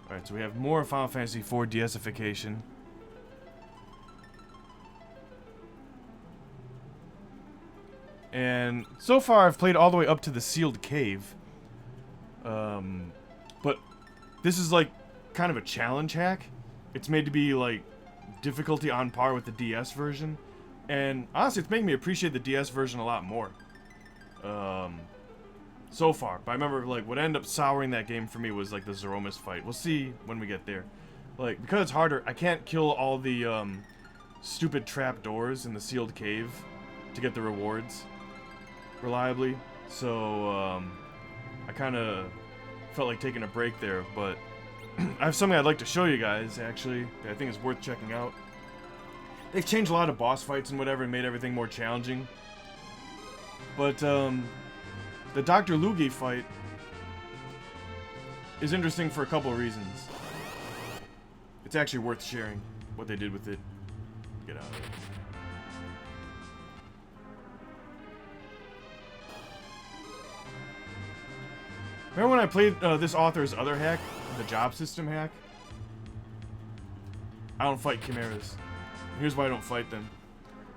Alright, so we have more Final Fantasy IV DSification. And so far I've played all the way up to the sealed cave. But this is like kind of a challenge hack. It's made to be like difficulty on par with the DS version. And honestly, it's making me appreciate the DS version a lot more. So far. But I remember like what ended up souring that game for me was like the Zeromus fight. We'll see when we get there. Like, because it's harder, I can't kill all the stupid trap doors in the sealed cave to get the rewards reliably. So I kind of felt like taking a break there, but I have something I'd like to show you guys, actually, that I think is worth checking out. They've changed a lot of boss fights and whatever and made everything more challenging. But the Dr. Lugae fight is interesting for a couple of reasons. It's actually worth sharing what they did with it. Get out of it. Remember when I played this author's other hack, the job system hack? I don't fight chimeras. Here's why I don't fight them.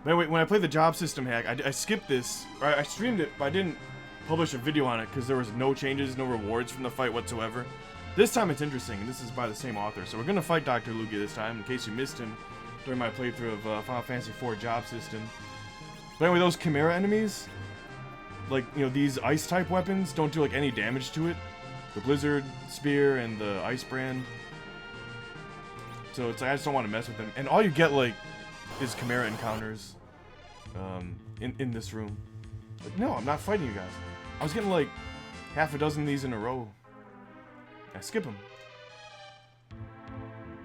But anyway, when I played the job system hack, I skipped this. Or I streamed it, but I didn't publish a video on it because there was no changes, no rewards from the fight whatsoever. This time it's interesting, and this is by the same author. So we're going to fight Dr. Lugae this time, in case you missed him during my playthrough of Final Fantasy IV job system. But anyway, those chimera enemies, like, you know, these ice-type weapons don't do, like, any damage to it. The Blizzard Spear and the Ice Brand. So it's like, I just don't want to mess with them. And all you get, like, is chimera encounters in this room. Like, no, I'm not fighting you guys. I was getting, like, half a dozen of these in a row. I skip them.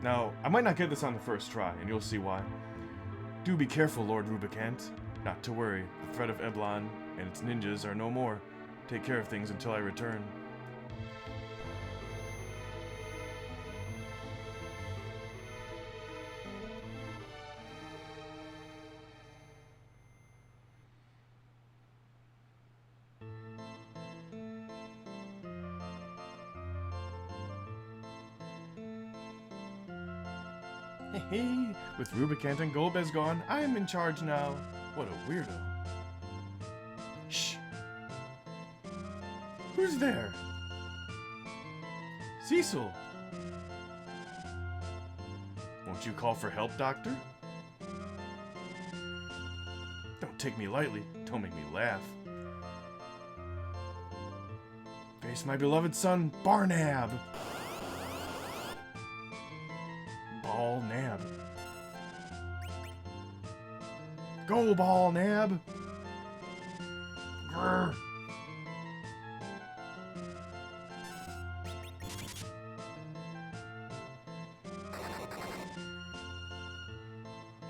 Now, I might not get this on the first try, and you'll see why. Do be careful, Lord Rubicant. Not to worry, the threat of Eblon and its ninjas are no more. Take care of things until I return. Hey, with Rubicant and Golbez gone, I am in charge now. What a weirdo. Shh. Who's there? Cecil. Won't you call for help, Doctor? Don't take me lightly. Don't make me laugh. Face my beloved son, Barnab. Ball Nab. Go, Ball Nab! Grr.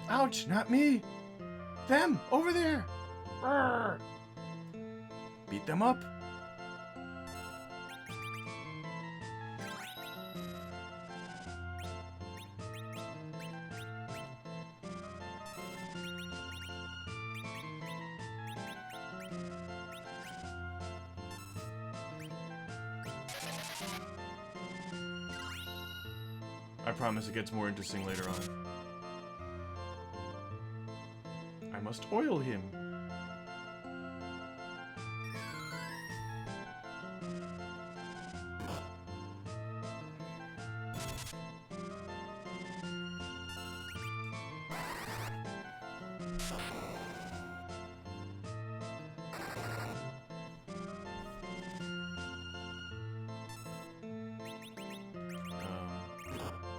Ouch, not me! Them, over there! Grr. Beat them up! I promise it gets more interesting later on. I must oil him.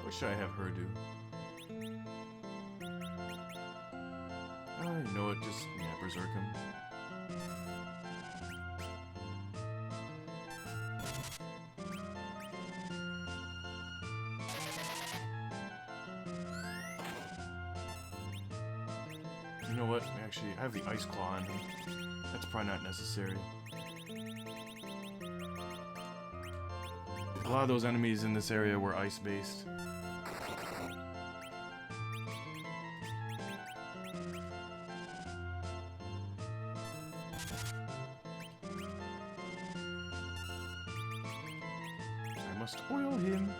What should I have her do? You know what, just, yeah, berserk him. You know what, actually, I have the Ice Claw on him. That's probably not necessary. A lot of those enemies in this area were ice-based. I must oil him.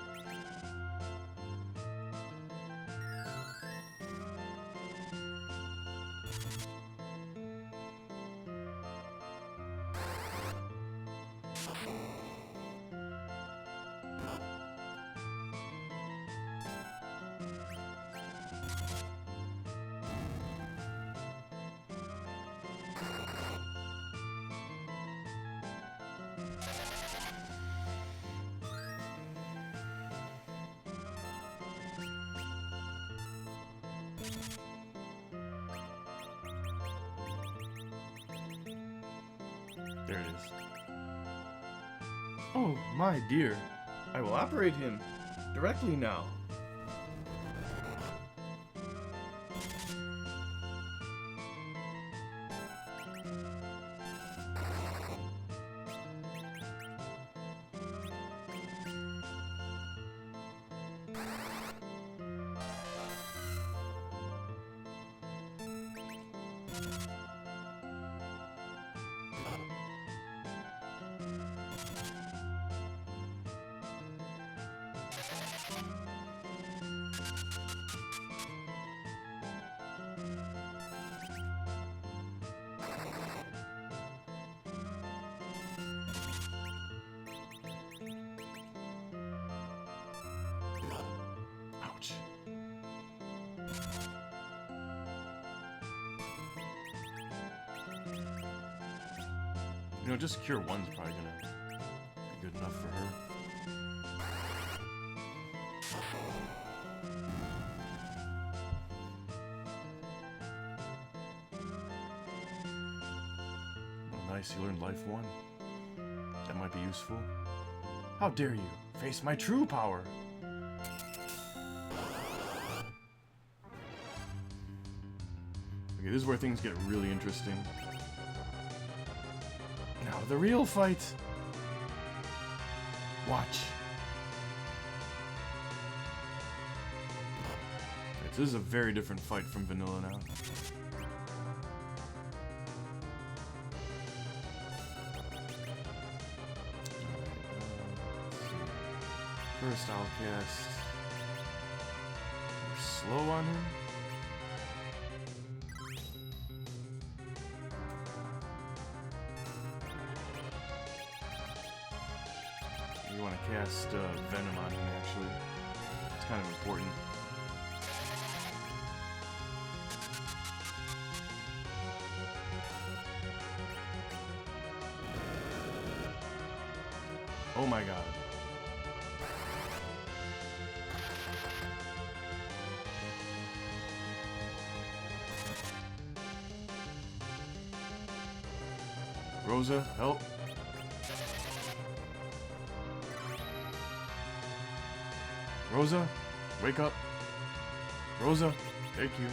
There it is. Oh, my dear. I will operate him directly now. Ouch. You know, just cure one's probably gonna be good enough for her. Oh, nice, you learned Life 1. That might be useful. How dare you face my true power? Okay, this is where things get really interesting. Now, the real fight. Watch. Okay, so this is a very different fight from vanilla now. First, I'll cast slow on him. You want to cast Venom on him, actually. It's kind of important. Oh my god. Rosa, help. Rosa, wake up. Rosa, thank you.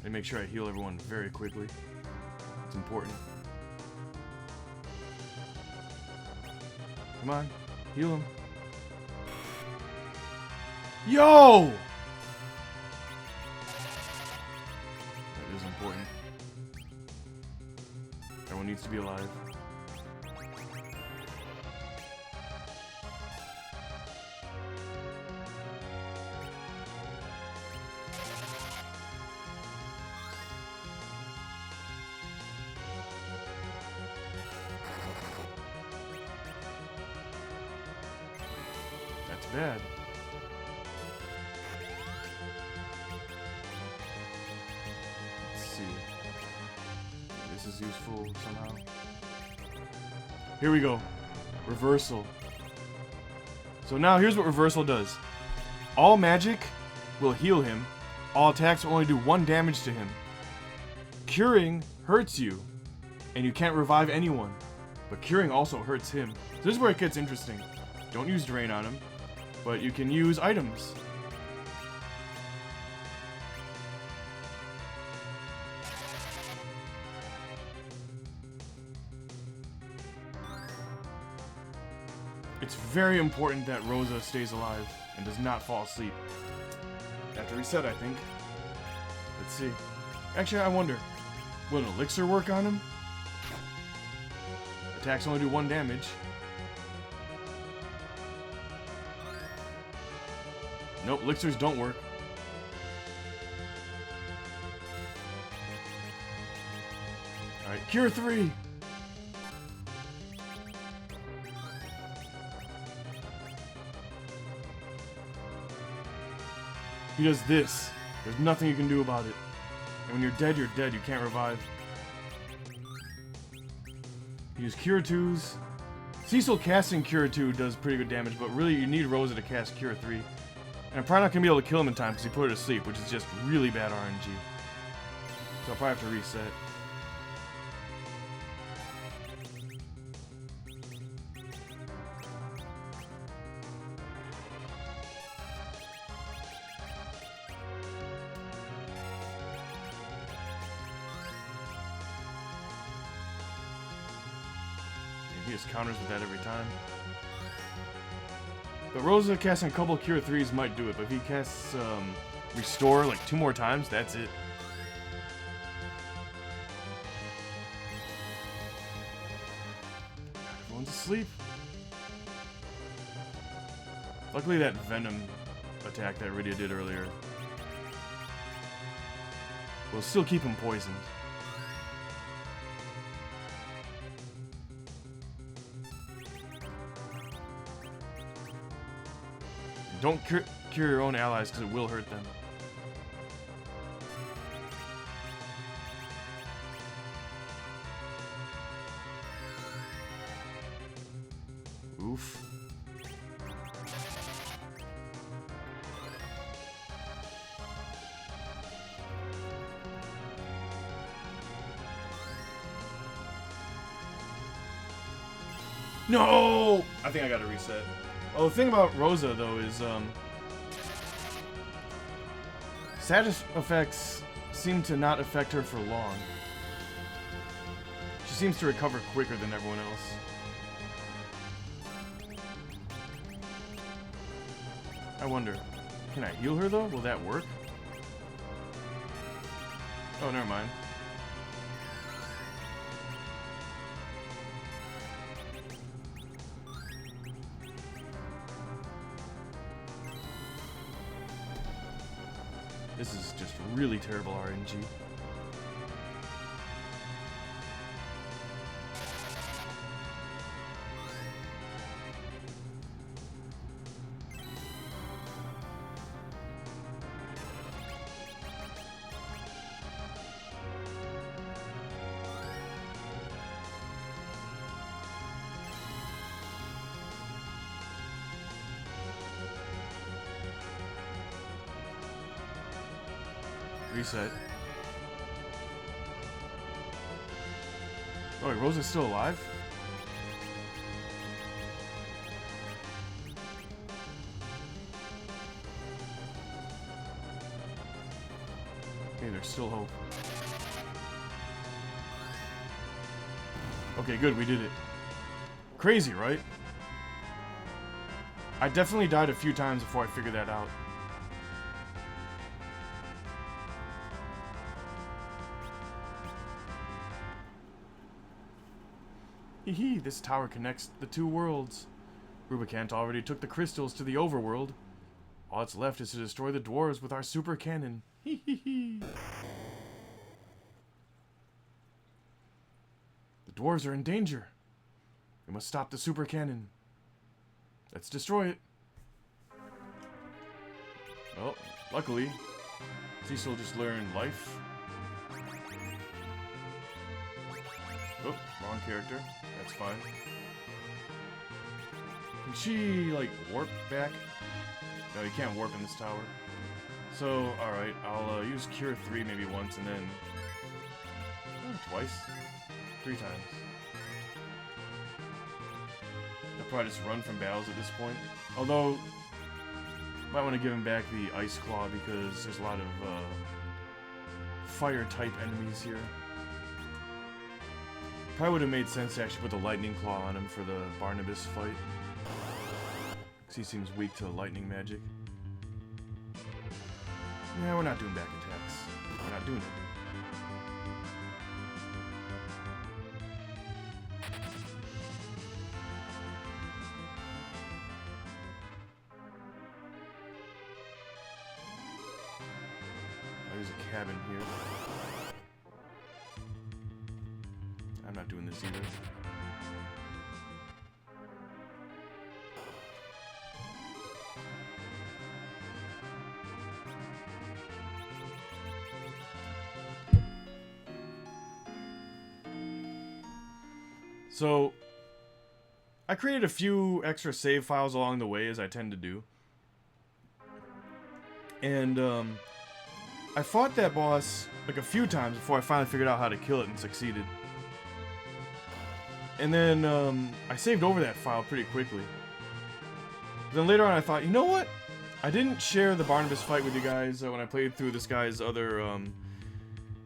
And make sure I heal everyone very quickly. It's important. Come on, heal him. Yo! That is important. Everyone needs to be alive. That's bad. Let's see. This is useful somehow. Here we go. Reversal. So now here's what reversal does. All magic will heal him. All attacks will only do 1 damage to him. Curing hurts you, and you can't revive anyone. But curing also hurts him. So this is where it gets interesting. Don't use Drain on him, but you can use items. It's very important that Rosa stays alive and does not fall asleep. Have to reset, I think. Let's see. Actually, I wonder, will an elixir work on him? Attacks only do 1 damage. Nope, elixirs don't work. Alright, Cure 3! He does this. There's nothing you can do about it. And when you're dead, you can't revive. Use Cure 2s. Cecil casting Cure 2 does pretty good damage, but really you need Rosa to cast Cure 3. And I'm probably not going to be able to kill him in time because he put her to sleep, which is just really bad RNG. So I'll probably have to reset. he just counters with that every time. But Rosa casting a couple Cure 3s might do it, but if he casts Restore like 2 more times, that's it. Everyone's asleep. Luckily that Venom attack that Rydia did earlier will still keep him poisoned. Don't cure your own allies because it will hurt them. Oof. No! I think I gotta reset. Oh, the thing about Rosa, though, is, status effects seem to not affect her for long. She seems to recover quicker than everyone else. I wonder, can I heal her, though? Will that work? Oh, never mind. This is just really terrible RNG. Reset. Oh, wait, Rosa's still alive? Okay, there's still hope. Okay, good, we did it. Crazy, right? I definitely died a few times before I figured that out. Hee, this tower connects the 2 worlds. Rubicant already took the crystals to the overworld. All that's left is to destroy the dwarves with our super cannon. Hee. The dwarves are in danger. We must stop the super cannon. Let's destroy it. Well, luckily, Cecil just learned life. Oh, wrong character. That's fine. Can she, like, warp back? No, you can't warp in this tower. So, alright, I'll use Cure 3 maybe once and then... twice? 3 times. I'll probably just run from battles at this point. Although, might want to give him back the Ice Claw because there's a lot of fire-type enemies here. Probably would have made sense to actually put the Lightning Claw on him for the Barnabas fight. Because he seems weak to lightning magic. Yeah, we're not doing back attacks. We're not doing it. There's a cabin here. I'm not doing this either. So, I created a few extra save files along the way, as I tend to do. And, I fought that boss, like, a few times before I finally figured out how to kill it and succeeded. And then, I saved over that file pretty quickly. Then later on I thought, you know what? I didn't share the Barnabas fight with you guys when I played through this guy's other,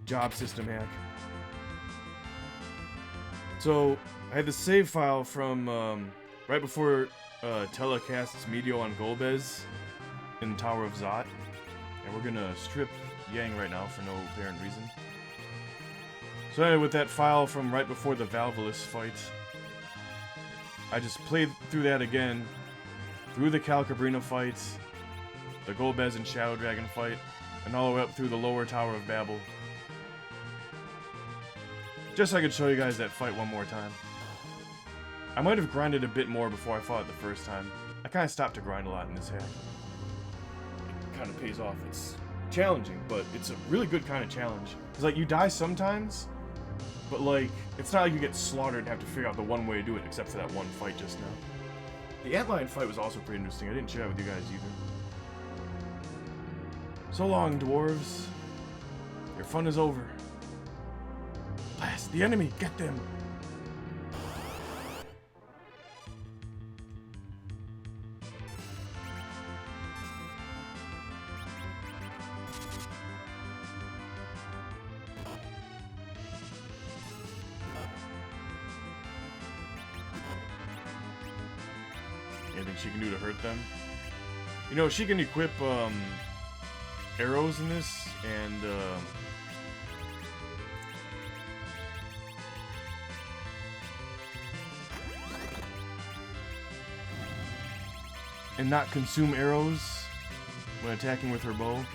job system hack. So, I had the save file from right before Telecast's Medio on Golbez in Tower of Zot. And we're gonna strip Yang right now for no apparent reason. So anyway, with that file from right before the Valvolus fight, I just played through that again, through the Calcabrina fight, the Golbez and Shadow Dragon fight, and all the way up through the lower Tower of Babel. Just so I could show you guys that fight one more time. I might have grinded a bit more before I fought it the first time. I kind of stopped to grind a lot in this hack. It kind of pays off. It's challenging, but it's a really good kind of challenge. It's like, you die sometimes, but like, it's not like you get slaughtered and have to figure out the one way to do it, except for that one fight just now. The Antlion fight was also pretty interesting. I didn't share that with you guys either. So long, dwarves. Your fun is over. Blast the enemy! Get them! Anything she can do to hurt them? You know, she can equip arrows in this, and not consume arrows when attacking with her bow.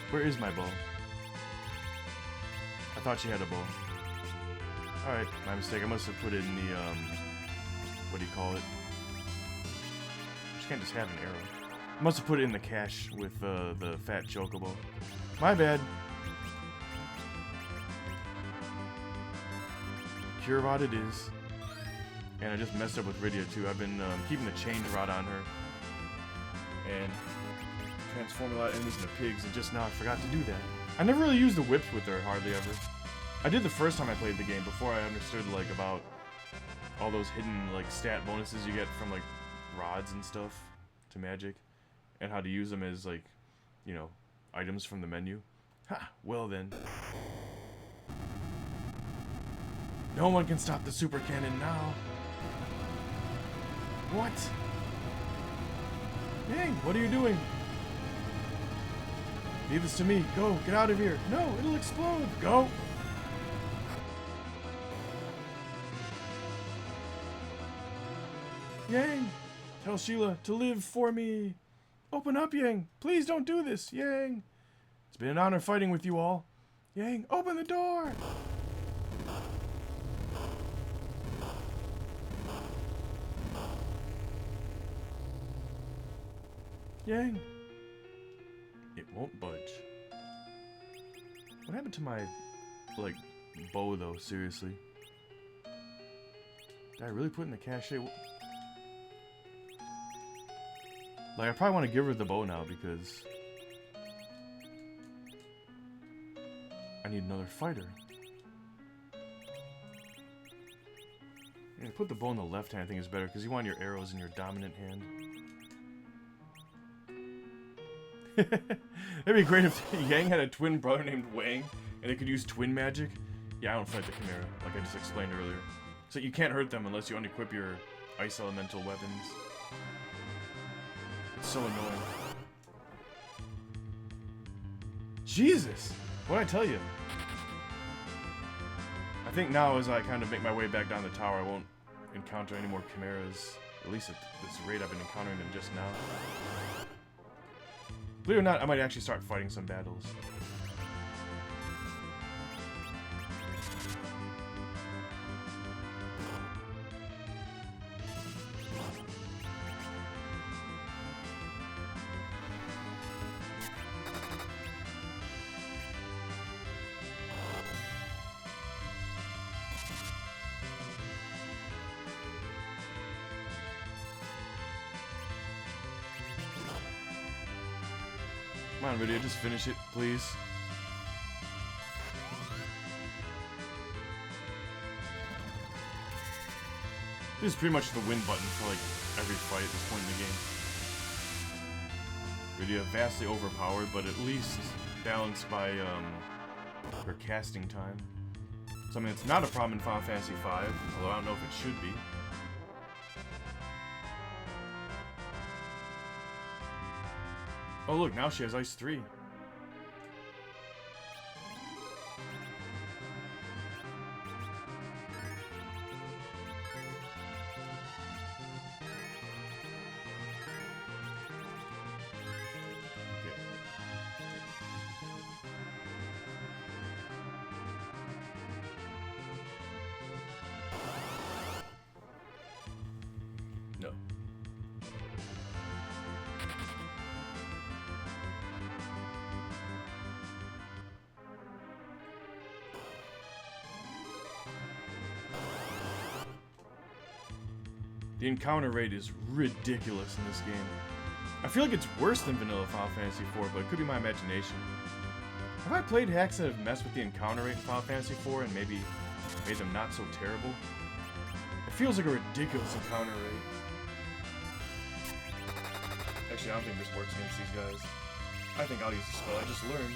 Where is my bow? I thought she had a bow. Alright, my mistake. I must have put it in the, what do you call it? She can't just have an arrow. I must have put it in the cache with the fat chocobo. My bad. Curavad it is. And I just messed up with Rydia too. I've been keeping the change rod on her. And transforming a lot of enemies into pigs, and just now I forgot to do that. I never really used the whips with her, hardly ever. I did the first time I played the game, before I understood, like, about all those hidden, like, stat bonuses you get from, like, rods and stuff to magic, and how to use them as, like, you know, items from the menu. Ha! Well then. No one can stop the super cannon now. What? Yang, what are you doing? Leave this to me. Go, get out of here. No, it'll explode. Go. Yang, tell Sheila to live for me. Open up, Yang. Please don't do this, Yang. It's been an honor fighting with you all. Yang, open the door. Yang. It won't budge. What happened to my, like, bow, though? Seriously. Did I really put in the cache? Like, I probably want to give her the bow now, because I need another fighter. Yeah, put the bow in the left hand, I think is better, because you want your arrows in your dominant hand. It'd be great if Yang had a twin brother named Wang, and they could use twin magic. Yeah, I don't fight the Chimera, like I just explained earlier. So you can't hurt them unless you unequip your ice elemental weapons. It's so annoying. Jesus! What'd I tell you? I think now as I kind of make my way back down the tower, I won't encounter any more Chimeras. At least at this rate I've been encountering them just now. Believe it or not, I might actually start fighting some battles. Come on, video, just finish it, please. This is pretty much the win button for, like, every fight at this point in the game. Rydia vastly overpowered, but at least balanced by, her casting time. So I mean, it's not a problem in Final Fantasy V, although I don't know if it should be. Oh look, now she has Ice 3. No. The encounter rate is ridiculous in this game. I feel like it's worse than vanilla Final Fantasy IV, but it could be my imagination. Have I played hacks that have messed with the encounter rate in Final Fantasy IV and maybe made them not so terrible? It feels like a ridiculous encounter rate. Actually, I don't think this works against these guys. I think I'll use the spell I just learned.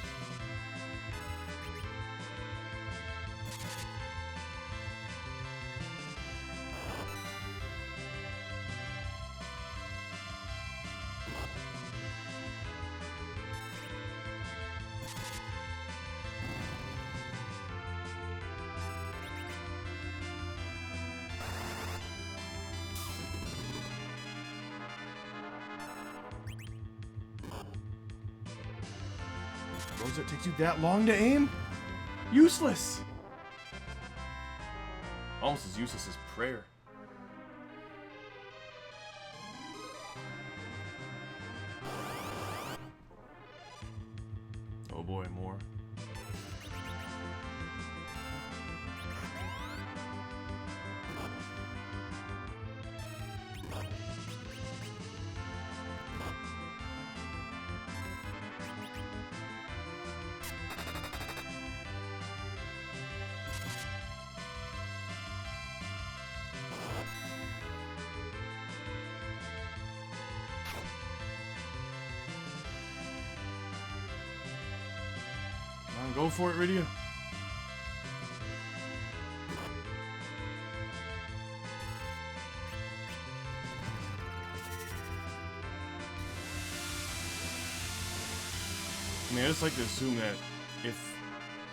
Rosa, it takes you that long to aim? Useless! Almost as useless as prayer. Oh boy, more. Go for it, Rydia. I mean, I just like to assume that if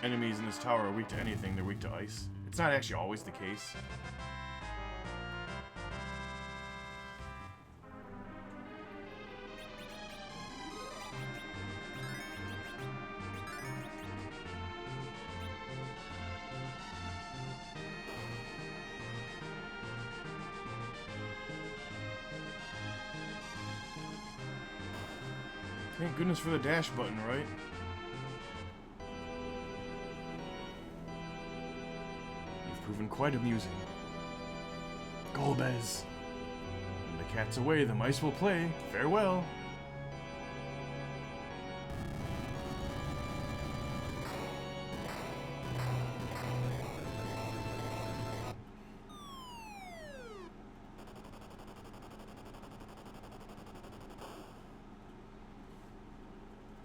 enemies in this tower are weak to anything, they're weak to ice. It's not actually always the case. Thank goodness for the dash button, right? You've proven quite amusing. Golbez. When the cat's away, the mice will play. Farewell.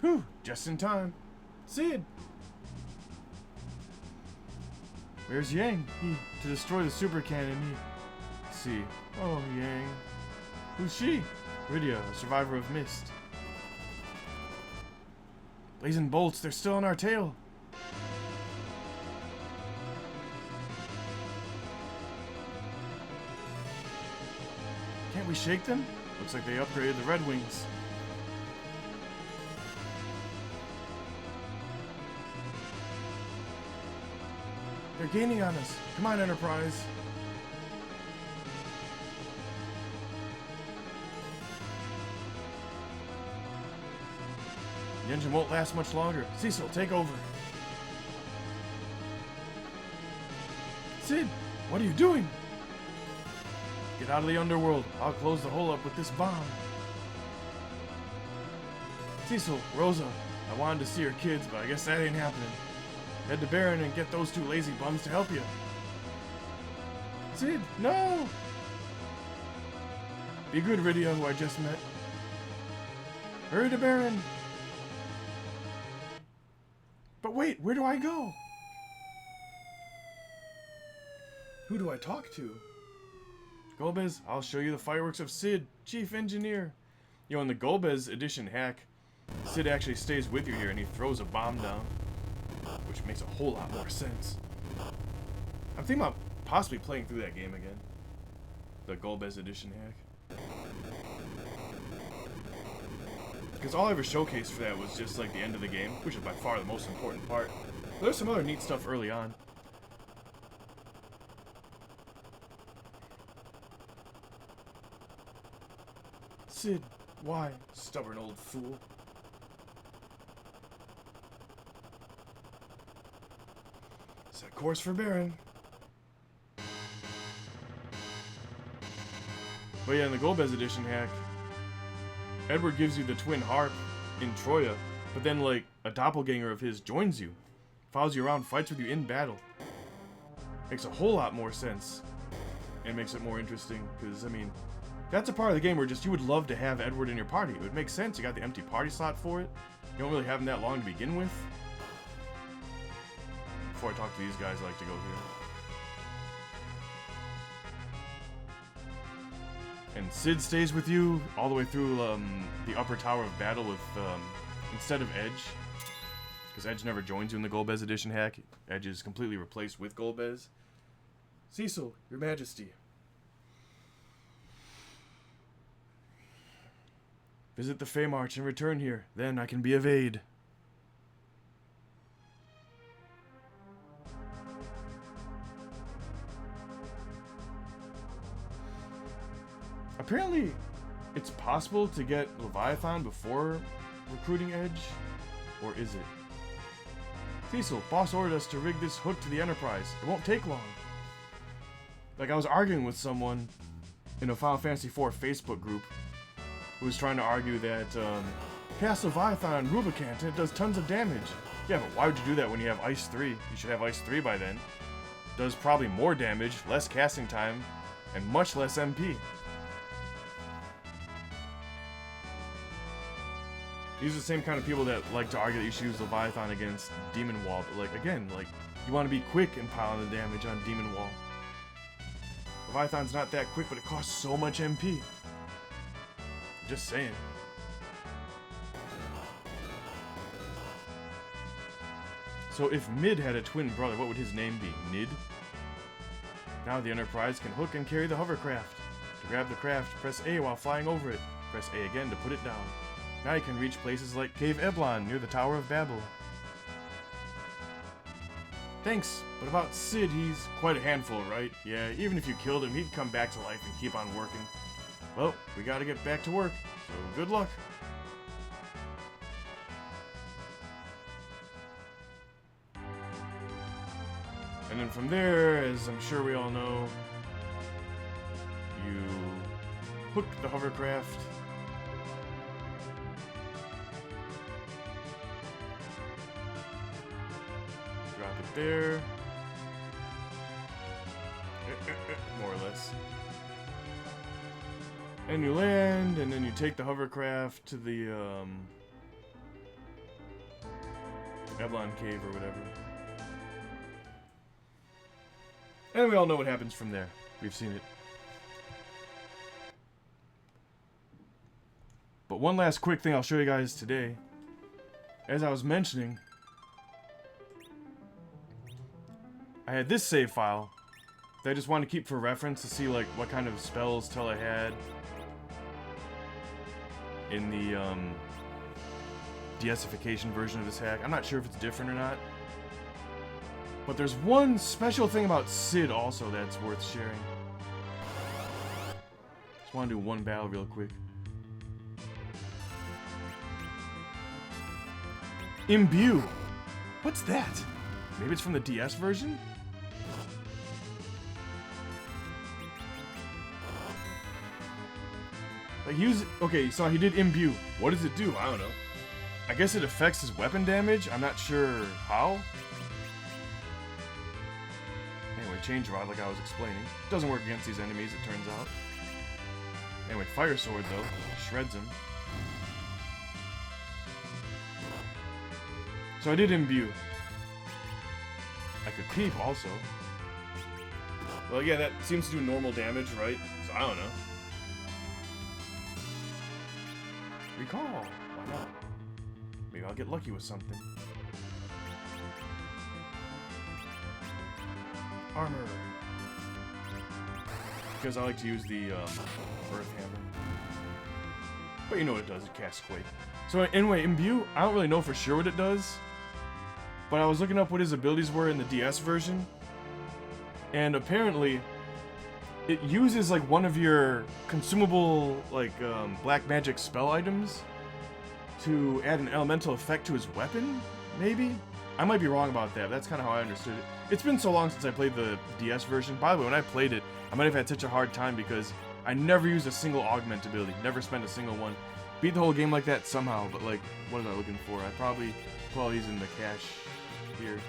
Whew, just in time. Sid! Where's Yang? To destroy the super cannon, Let's see. Oh, Yang. Who's she? Rydia, a survivor of Mist. Blazing bolts, they're still on our tail. Can't we shake them? Looks like they upgraded the Red Wings. They're gaining on us. Come on, Enterprise. The engine won't last much longer. Cecil, take over. Sid, what are you doing? Get out of the underworld. I'll close the hole up with this bomb. Cecil, Rosa, I wanted to see her kids, but I guess that ain't happening. Head to Baron and get those two lazy bums to help you. Sid, no! Be good, Rydia, who I just met. Hurry to Baron! But wait, where do I go? Who do I talk to? Golbez, I'll show you the fireworks of Sid, Chief Engineer. You know, in the Golbez edition hack, Sid actually stays with you here and he throws a bomb down, which makes a whole lot more sense. I'm thinking about possibly playing through that game again. The Golbez edition hack. Because all I ever showcased for that was just like the end of the game, which is by far the most important part. But there's some other neat stuff early on. Sid, why, stubborn old fool? Set course for Baron. But yeah, in the Golbez edition hack, Edward gives you the twin harp in Troya, but then like a doppelganger of his joins you, follows you around, fights with you in battle. Makes a whole lot more sense, and makes it more interesting, because I mean, that's a part of the game where just you would love to have Edward in your party. It would make sense, you got the empty party slot for it, you don't really have him that long to begin with. Before I talk to these guys, I like to go here. And Sid stays with you all the way through the upper tower of battle with, instead of Edge. Because Edge never joins you in the Golbez edition hack. Edge is completely replaced with Golbez. Cecil, your majesty. Visit the Feymarch and return here. Then I can be of aid. Apparently, it's possible to get Leviathan before recruiting Edge, or is it? Cecil, boss ordered us to rig this hook to the Enterprise. It won't take long. Like, I was arguing with someone in a Final Fantasy IV Facebook group who was trying to argue that, cast Leviathan on Rubicant and it does tons of damage. Yeah, but why would you do that when you have Ice 3? You should have Ice 3 by then. Does probably more damage, less casting time, and much less MP. These are the same kind of people that like to argue that you should use Leviathan against Demon Wall, but like, again, like, you want to be quick and piling the damage on Demon Wall. Leviathan's not that quick, but it costs so much MP. Just saying. So if Mid had a twin brother, what would his name be? Nid? Now the Enterprise can hook and carry the hovercraft. To grab the craft, press A while flying over it. Press A again to put it down. Now you can reach places like Cave Eblon near the Tower of Babel. Thanks, but about Sid, he's quite a handful, right? Yeah, even if you killed him, he'd come back to life and keep on working. Well, we gotta get back to work, so good luck. And then from there, as I'm sure we all know, you hook the hovercraft. Drop it there. More or less. And you land, and then you take the hovercraft to the, Eblon Cave or whatever. And we all know what happens from there. We've seen it. But one last quick thing I'll show you guys today. As I was mentioning, I had this save file that I just wanted to keep for reference to see like what kind of spells till I had in the DSification version of this hack. I'm not sure if it's different or not. But there's one special thing about Sid also that's worth sharing. Just want to do one battle real quick. Imbue. What's that? Maybe it's from the DS version? Like okay, so he did imbue. What does it do? I don't know. I guess it affects his weapon damage. I'm not sure how. Anyway, change rod like I was explaining. Doesn't work against these enemies, it turns out. Anyway, fire sword though. Shreds him. So I did imbue. I could peep also. Well, yeah, that seems to do normal damage, right? So I don't know. Recall. Why not? Maybe I'll get lucky with something. Armor. Because I like to use the Earth Hammer. But you know what it does, it casts Quake. So anyway, Imbue, I don't really know for sure what it does. But I was looking up what his abilities were in the DS version. And apparently, it uses like one of your consumable like black magic spell items to add an elemental effect to his weapon, maybe? I might be wrong about that, but that's kind of how I understood it. It's been so long since I played the DS version. By the way, when I played it, I might have had such a hard time because I never used a single augment ability. Never spent a single one. Beat the whole game like that somehow, but like, what am I looking for? I probably put all these in the cache here.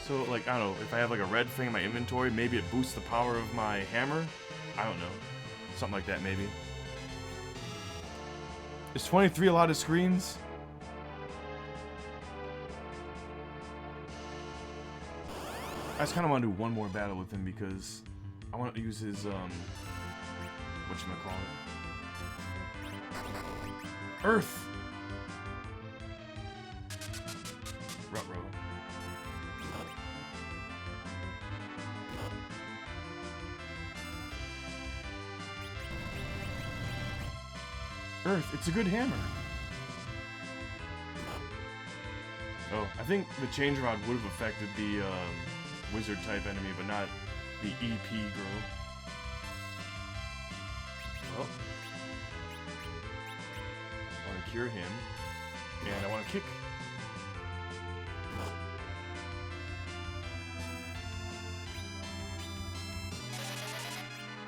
So, like, I don't know, if I have like a red thing in my inventory, maybe it boosts the power of my hammer? I don't know. Something like that, maybe. Is 23 a lot of screens? I just kind of want to do one more battle with him because I want to use his, whatchamacallit? Earth! Ruh-roh. Earth, it's a good hammer. Oh, I think the change rod would have affected the, wizard type enemy, but not the EP girl. Well, I want to cure him, and I want to kick.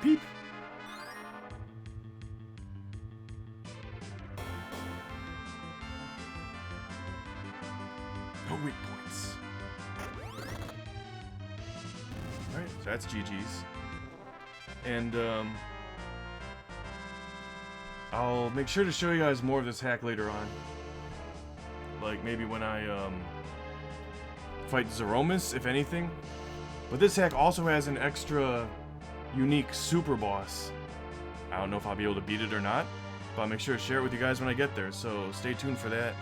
Peep! No weak points. Alright, so that's GG's. And, I'll make sure to show you guys more of this hack later on. Like, maybe when I, fight Zeromus, if anything. But this hack also has an extra unique super boss. I don't know if I'll be able to beat it or not, but I'll make sure to share it with you guys when I get there, so stay tuned for that.